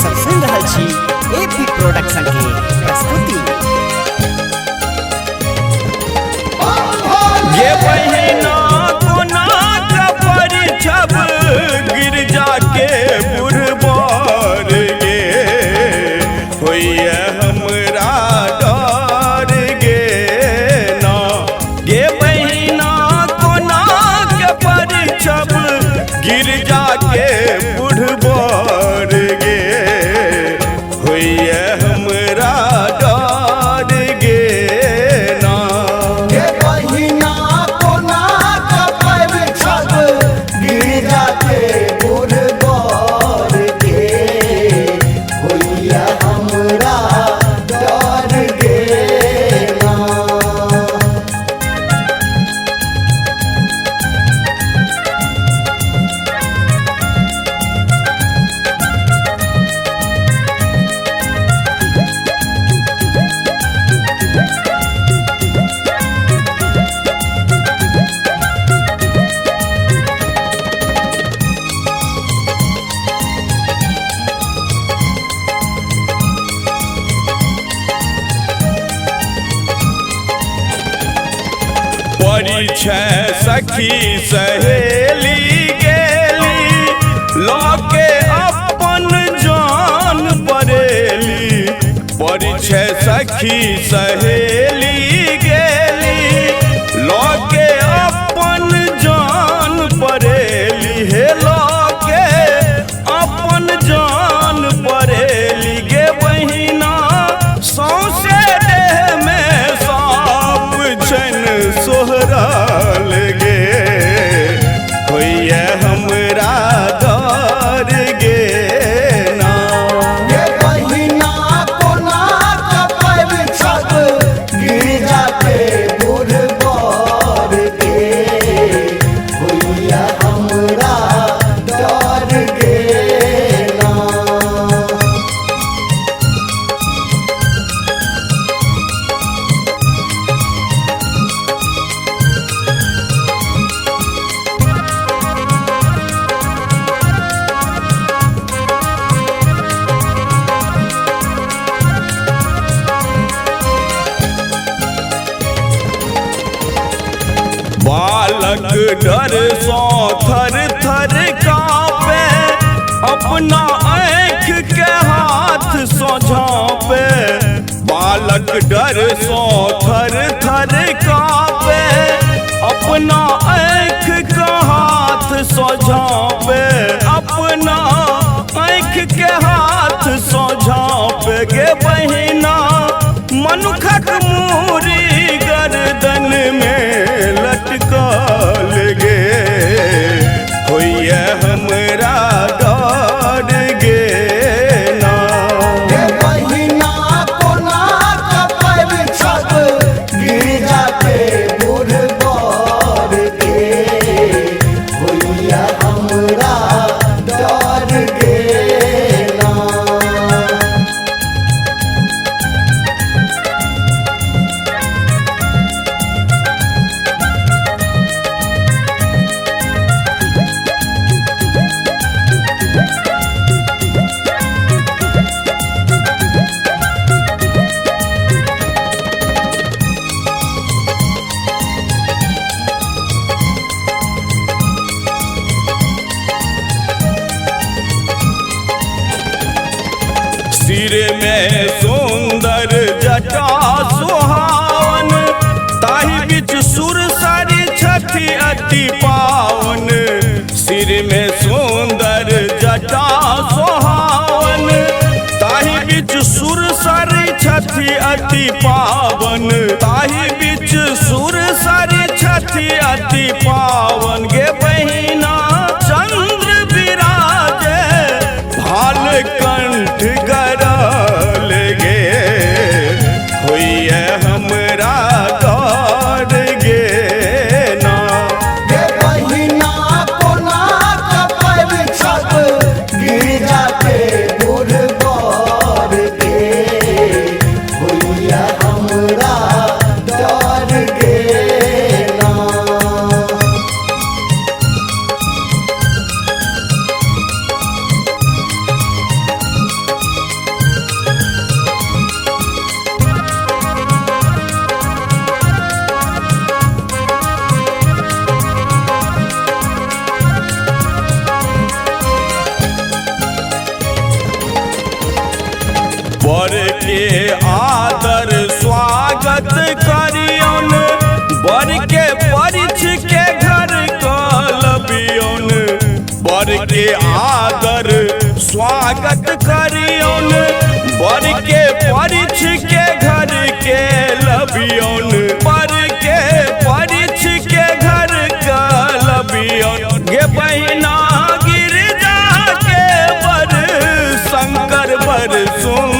सब सुन रहा छी एपी प्रोडक्शन के प्रस्तुति। ये बहिना कोना कपर छब गिरजा के बुढ़बार गे होइए हमरा डर गे ना। ये बहिना कोना कपर छब गिरजा के बुढ़बार गे होइए हमरा डर गे ना। परिछय सखी सहेली गेली लौके अपन जान परेली। परिछय सखी सहेली गेली लौके अपन जान परेली। हे लौके अपन जान परेली गे बहिना सौसे देह में सांप छन सोहराल गे होइए हमरा डर गे ना। ये बहिना कोना कपर छब गिरजा के बुढ़बार गे होइए हमरा डर गे ना। बालक डर सो थर थर कांपे अपना आँख के हाथ सो झाँपे। बालक डर सो थर थर कांपे अपना आँख का हाथ सो झाँपे। अपना आँख के हाथ सो झाँपे गे बहिना मनुखक मूरी गर्दन में लटकल गे होइए हमरा डर गे ना। ये बहिना कोना कपर छब गिरजा के बुढ़बार गे होइए हमरा डर गे ना। सिर में सुंदर जटा सुहावन ताहि बीच सुर सारी छठी अति पावन। सिर में सुंदर जटा सुहावन ताहि बीच सुर सारी छठी अति पावन। ताहि बीच सुर सारी छठी अति पावन गे बहिना चंद्र विराजे भाल कंठ गरल गे होइए हमरा डर गे ना। ये बहिना कोना कपर छब गिरजा के बुढ़बार गे होइए हमरा डर गे ना। बर के आदर स्वागत करियौन, बर के परिछ के घर कलबियौन, बर के आदर स्वागत करियौन, बर के परिछ के घर के लबियौन, बर के परिछ के घर कलबियौन। गे बहिना गिरजा के बर शंकर बर सुन